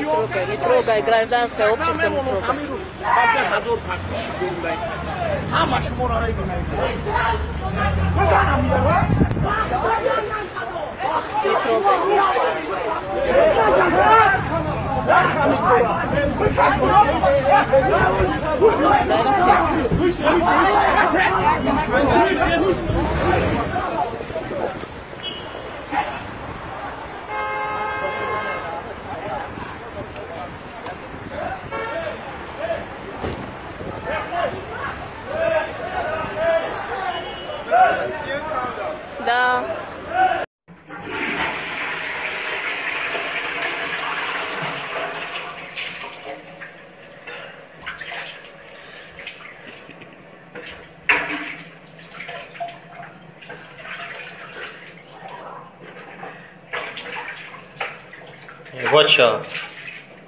не трогай, гражданское общество не трогай. Не трогай. Да. Бача,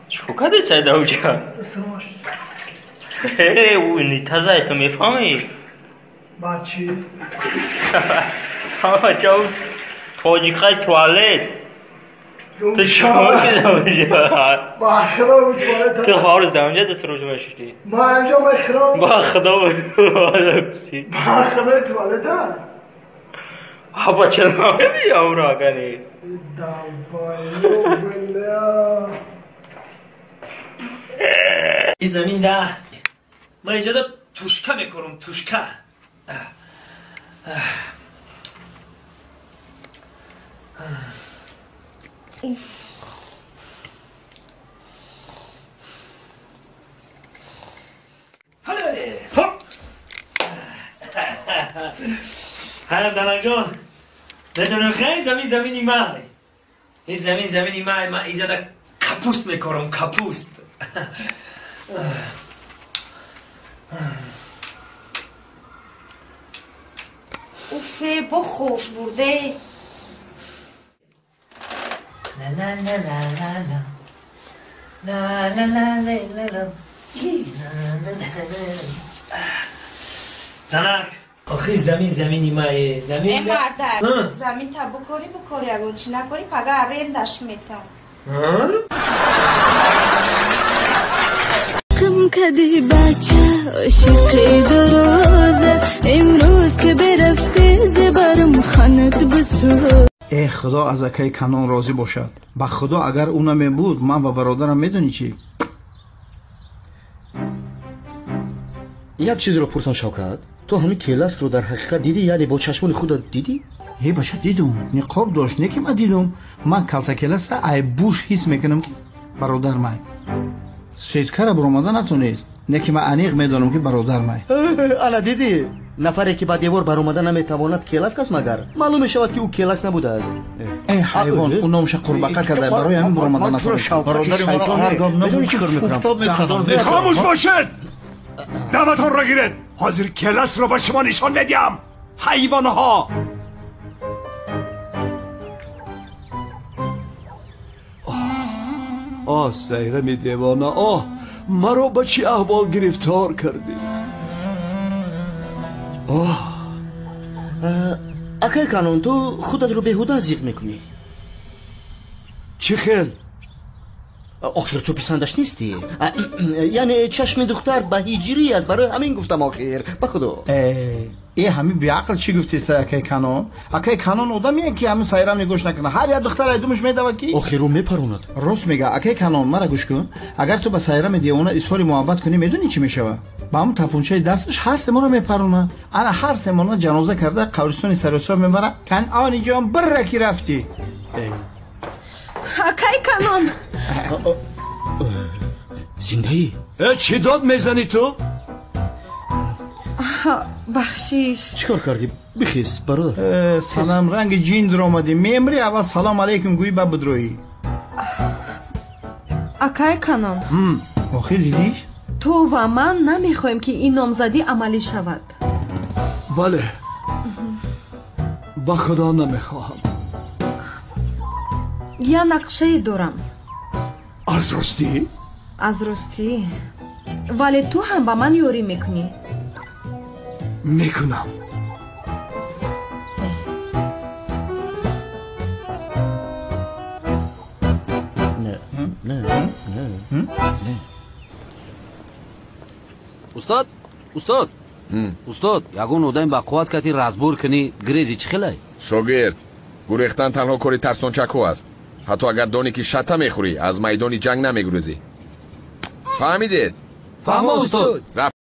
чукади сайда уҷа. Уни тазай то мефаҳмӣ? Ба чӣ? Бача тоҷикаи туалет. Ты шумо кида ба худо туалет. Ты ҳарӯз даонҷа дастроҷма шудӣ? ма анҷо мехром. Ба худо ба худо туалет аст. бача намеби авро кани. این زمین ده من اینجا دا توشکه میکنم توشکه حالا بله ها زنک جان بدون خیلی زمینی من این زمینی من اینجا دا کپوست میکنم کپوست اوفه با خوش برده لا لا لا لا لا لا لا لا لا زنک آخی زمینی مایه زمین مردک زمین تا بکاری اگه چی نکاری پگه رندش میتم غم کردی بچه عاشقی درازه امروز که برفتی زبرم خانت بسو ای خدا از اکای کنان راضی باشد با خدا اگر اون نمیبود من و برادرم میدونی چی یک چیز رو پرسان شوکت تو همین کلاس رو در حقیقت دیدی یعنی با چشمان خودت دیدی ای بچه دیدم نقاب داشت نه که من دیدم من کلتا کلاس ای بوش حس میکنم که برادر من سیدکر برآمده نتونست نه که من انیق میدانم که برادر من انا دیدی نفری که با دیوار برآمده نمیتواند کلاس کس مگر معلوم شود که او کلاس نبوده است ای حیوان اون نامش قرباقه کرده برای همین برآمده نتونست برادر من هر گام نبود چیکار میکنم خاموش باشد دمتون را گیرید حاضر کلاس رو با شما نشان میدیم حیوانها آه سیرم دیوانه آه مرا با چی احوال گرفتار کردی اکای کانون تو خودت رو بیهوده زیق میکنی چی خیل؟ آخر تو پسندش نیستی یعنی چشم دختر به هیجری است برای همین گفتم آخر به خدا ای همین بیعقل چی گفتی سر اکای کانون آدمیه که همین سایرم نگوش نکنه هر یک دختر ایدومش میدوه کی آخر رو میپروند راست میگه اکای کانون مرا گوش کن اگر تو به سایرم دیوانه اظهار محبت کنی میدونی چی میشوه با اون تپونچه دستش هر سه ما رو میپرونه انا هر سه ما جنازه کرده قبرستون سر میبره کنعانی جان برکی رفتی اکای کانون زنده ای؟ چی داد میزنی تو؟ بخشیش چیکار کردی؟ بخیز برادر سلام رنگ جین در آمدی میمری اول سلام علیکم گویی با بدرویی اکای کانون آخه دیدی؟ تو و من نمیخوایم که این نامزدی عملی شود بله با خدا نمیخواهم یا نقشه دارم از راستی؟ از راستی ولی تو هم با من یوری میکنی میکنم نه استاد استاد یگون اودایم با قوت کتی رزبور کنی گریزی چی خیلی؟ شاگرد گریختن تنها کاری ترسانچکو است. حتی اگر دانی که شطه میخوری از میدانی جنگ نمیگریزی. فهمیدید؟ فهمم استاد.